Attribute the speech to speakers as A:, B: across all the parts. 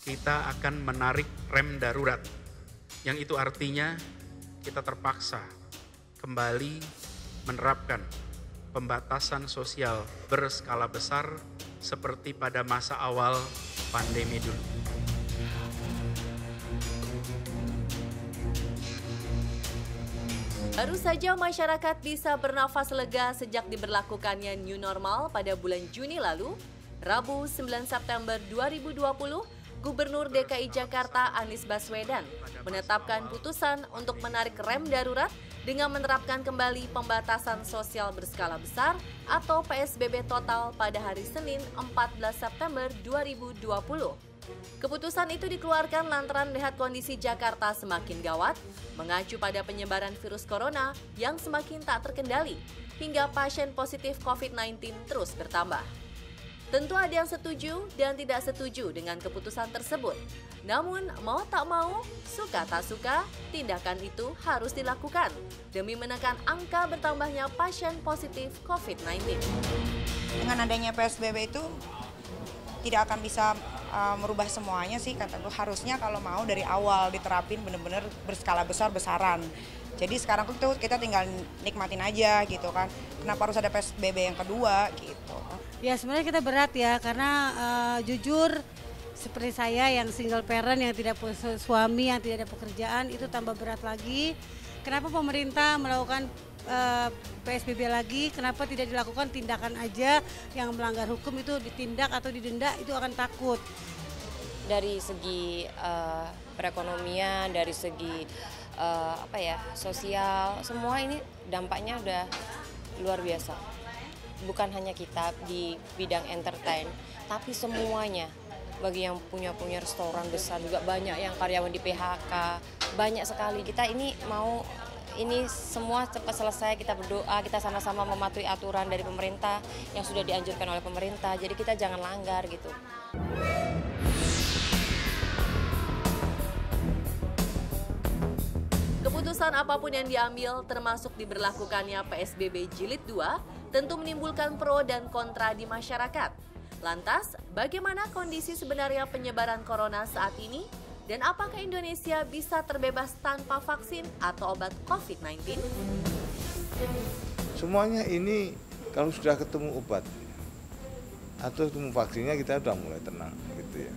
A: kita akan menarik rem darurat. Yang itu artinya kita terpaksa kembali menerapkan pembatasan sosial berskala besar seperti pada masa awal pandemi dulu.
B: Baru saja masyarakat bisa bernafas lega sejak diberlakukannya new normal pada bulan Juni lalu. Rabu 9 September 2020, Gubernur DKI Jakarta Anies Baswedan menetapkan putusan untuk menarik rem darurat dengan menerapkan kembali pembatasan sosial berskala besar atau PSBB total pada hari Senin 14 September 2020. Keputusan itu dikeluarkan lantaran melihat kondisi Jakarta semakin gawat, mengacu pada penyebaran virus corona yang semakin tak terkendali, hingga pasien positif COVID-19 terus bertambah. Tentu ada yang setuju dan tidak setuju dengan keputusan tersebut. Namun, mau tak mau, suka tak suka, tindakan itu harus dilakukan demi menekan angka bertambahnya pasien positif COVID-19.
C: Dengan adanya PSBB itu tidak akan bisa merubah semuanya sih, kata gue. Harusnya kalau mau dari awal diterapin benar-benar berskala besar-besaran. Jadi sekarang tuh kita tinggal nikmatin aja gitu kan. Kenapa harus ada PSBB yang kedua gitu.
D: Ya sebenarnya kita berat ya, karena jujur seperti saya yang single parent, yang tidak punya suami, yang tidak ada pekerjaan, itu tambah berat lagi. Kenapa pemerintah melakukan PSBB lagi, kenapa tidak dilakukan tindakan aja yang melanggar hukum itu ditindak atau didenda, itu akan takut.
E: Dari segi perekonomian, dari segi sosial, semua ini dampaknya udah luar biasa. Bukan hanya kita di bidang entertain, tapi semuanya. Bagi yang punya restoran besar juga banyak yang karyawan di PHK, banyak sekali. Kita ini mau ini semua cepat selesai, kita berdoa, kita sama-sama mematuhi aturan dari pemerintah yang sudah dianjurkan oleh pemerintah. Jadi kita jangan langgar gitu.
B: Keputusan apapun yang diambil, termasuk diberlakukannya PSBB Jilid 2, tentu menimbulkan pro dan kontra di masyarakat. Lantas, bagaimana kondisi sebenarnya penyebaran corona saat ini? Dan apakah Indonesia bisa terbebas tanpa vaksin atau obat COVID-19?
F: Semuanya ini kalau sudah ketemu obat atau ketemu vaksinnya, kita sudah mulai tenang gitu ya.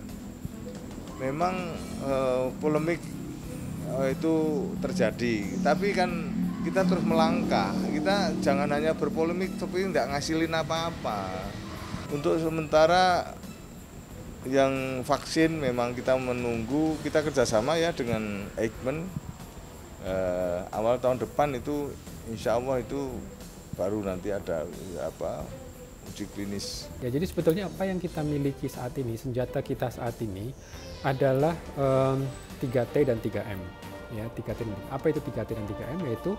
F: Memang polemik itu terjadi, tapi kan kita terus melangkah. Kita jangan hanya berpolemik tapi tidak ngasilin apa-apa. Untuk sementara yang vaksin memang kita menunggu, kita kerjasama ya dengan Eijkman. Awal tahun depan itu insya Allah itu baru nanti ada uji klinis.
G: Ya, jadi sebetulnya apa yang kita miliki saat ini, senjata kita saat ini adalah 3T dan 3M. Ya, 3T. Apa itu 3T dan 3M? Yaitu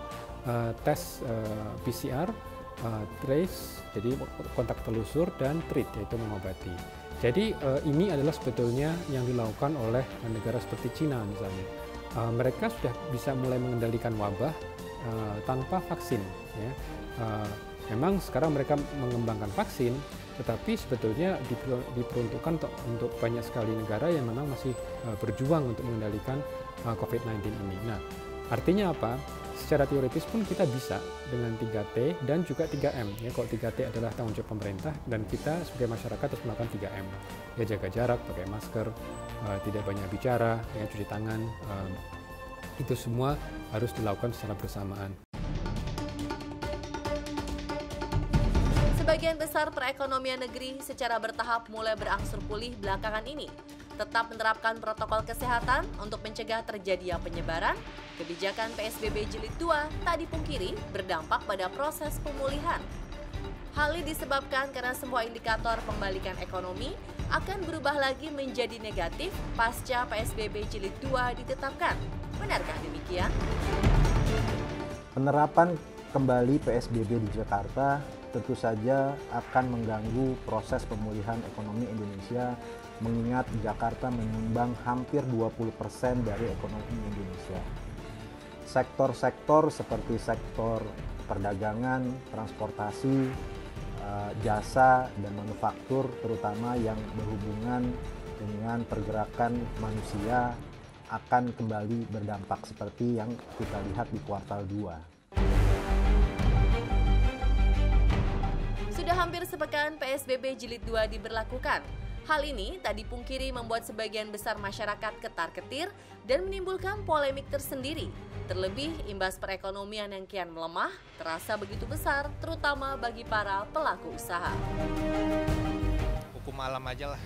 G: tes PCR, trace, jadi kontak telusur, dan treat, yaitu mengobati. Jadi ini adalah sebetulnya yang dilakukan oleh negara seperti Cina misalnya. Mereka sudah bisa mulai mengendalikan wabah tanpa vaksin. Ya. Memang sekarang mereka mengembangkan vaksin, tetapi sebetulnya diperuntukkan untuk banyak sekali negara yang memang masih berjuang untuk mengendalikan COVID-19 ini. Nah, artinya apa? Secara teoritis pun kita bisa dengan 3T dan juga 3M. Ya, kalau 3T adalah tanggung jawab pemerintah, dan kita sebagai masyarakat harus melakukan 3M. Ya, jaga jarak, pakai masker, tidak banyak bicara, ya, cuci tangan. Itu semua harus dilakukan secara bersamaan.
B: Sebagian besar perekonomian negeri secara bertahap mulai berangsur pulih belakangan ini. Tetap menerapkan protokol kesehatan untuk mencegah terjadinya penyebaran, kebijakan PSBB Jilid 2 tak dipungkiri berdampak pada proses pemulihan. Hal ini disebabkan karena semua indikator pembalikan ekonomi akan berubah lagi menjadi negatif pasca PSBB Jilid 2 ditetapkan. Benarkah demikian?
H: Penerapan kembali PSBB di Jakarta tentu saja akan mengganggu proses pemulihan ekonomi Indonesia, mengingat Jakarta menyumbang hampir 20% dari ekonomi Indonesia. Sektor-sektor seperti sektor perdagangan, transportasi, jasa, dan manufaktur, terutama yang berhubungan dengan pergerakan manusia akan kembali berdampak seperti yang kita lihat di kuartal 2.
B: Sudah hampir sepekan PSBB Jilid 2 diberlakukan. Hal ini tak dipungkiri membuat sebagian besar masyarakat ketar-ketir dan menimbulkan polemik tersendiri. Terlebih imbas perekonomian yang kian melemah terasa begitu besar, terutama bagi para pelaku usaha.
I: Hukum alam aja lah.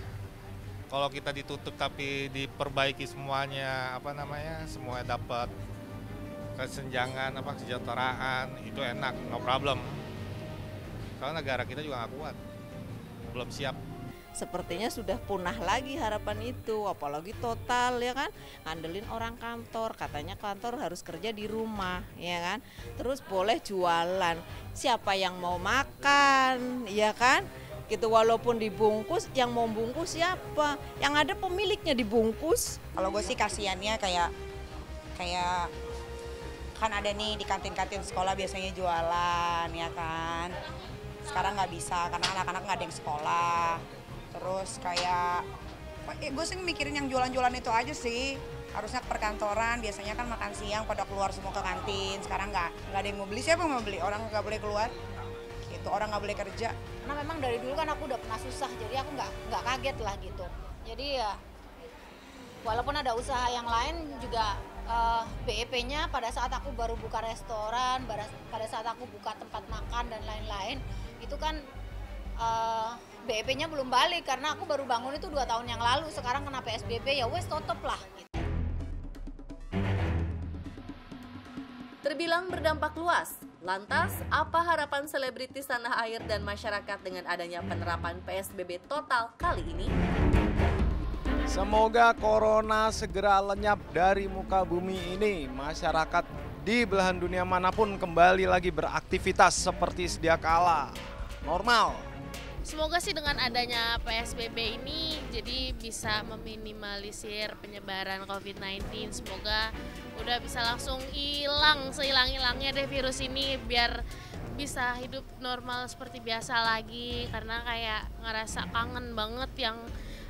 I: Kalau kita ditutup tapi diperbaiki semuanya, semua dapat kesenjangan, kesejahteraan, itu enak, no problem. Karena negara kita juga nggak kuat, belum siap.
J: Sepertinya sudah punah lagi harapan itu, apalagi total ya kan, ngandelin orang kantor, katanya kantor harus kerja di rumah ya kan, terus boleh jualan, siapa yang mau makan ya kan, gitu. Walaupun dibungkus, yang mau bungkus siapa, yang ada pemiliknya dibungkus.
C: Kalau gue sih kasihannya kayak kan ada nih di kantin-kantin sekolah biasanya jualan ya kan, sekarang nggak bisa karena anak-anak nggak ada yang sekolah. Terus kayak gue sih mikirin yang jualan-jualan itu aja sih. Harusnya ke perkantoran, biasanya kan makan siang pada keluar semua ke kantin. Sekarang nggak ada yang mau beli, siapa yang mau beli? Orang nggak boleh keluar, gitu. Orang nggak boleh kerja.
K: Karena memang dari dulu kan aku udah pernah susah, jadi aku nggak kaget lah gitu. Jadi ya walaupun ada usaha yang lain juga BEP-nya pada saat aku baru buka restoran, pada saat aku buka tempat makan dan lain-lain, itu kan BEP-nya belum balik karena aku baru bangun itu 2 tahun yang lalu. Sekarang kena PSBB ya wes tutup lah gitu.
B: Terbilang berdampak luas. Lantas, apa harapan selebritis tanah air dan masyarakat dengan adanya penerapan PSBB total kali ini?
L: Semoga corona segera lenyap dari muka bumi ini. Masyarakat di belahan dunia manapun kembali lagi beraktivitas seperti sedia kala. Normal.
M: Semoga sih dengan adanya PSBB ini jadi bisa meminimalisir penyebaran COVID-19. Semoga udah bisa langsung hilang, sehilang-hilangnya deh virus ini biar bisa hidup normal seperti biasa lagi. Karena kayak ngerasa kangen banget yang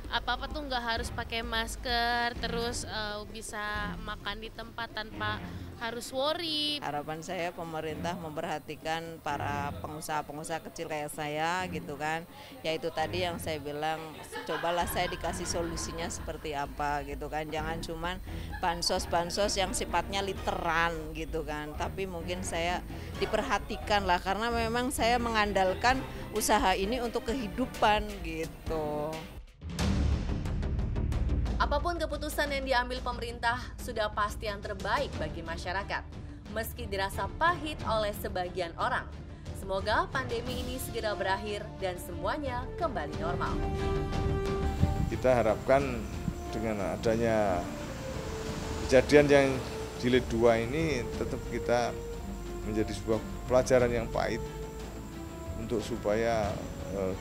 M: apa-apa tuh nggak harus pakai masker, terus bisa makan di tempat tanpa harus worry.
J: Harapan saya pemerintah memperhatikan para pengusaha-pengusaha kecil kayak saya gitu kan. Ya itu tadi yang saya bilang, cobalah saya dikasih solusinya seperti apa gitu kan. Jangan cuman bansos-bansos yang sifatnya literan gitu kan. Tapi mungkin saya diperhatikan lah karena memang saya mengandalkan usaha ini untuk kehidupan gitu.
B: Apapun keputusan yang diambil pemerintah sudah pasti yang terbaik bagi masyarakat, meski dirasa pahit oleh sebagian orang. Semoga pandemi ini segera berakhir dan semuanya kembali normal.
F: Kita harapkan dengan adanya kejadian yang jilid 2 ini tetap kita menjadi sebuah pelajaran yang pahit untuk supaya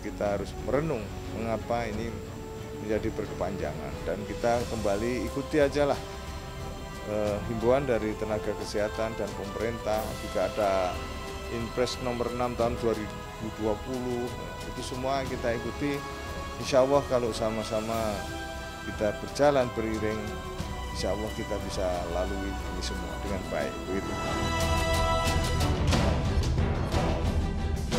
F: kita harus merenung mengapa ini menjadi berkepanjangan, dan kita kembali ikuti aja lah himbauan dari tenaga kesehatan dan pemerintah. Juga ada Inpres nomor 6 tahun 2020, itu semua kita ikuti. Insya Allah kalau sama-sama kita berjalan beriring, insya Allah kita bisa lalui ini semua dengan baik. Begitu.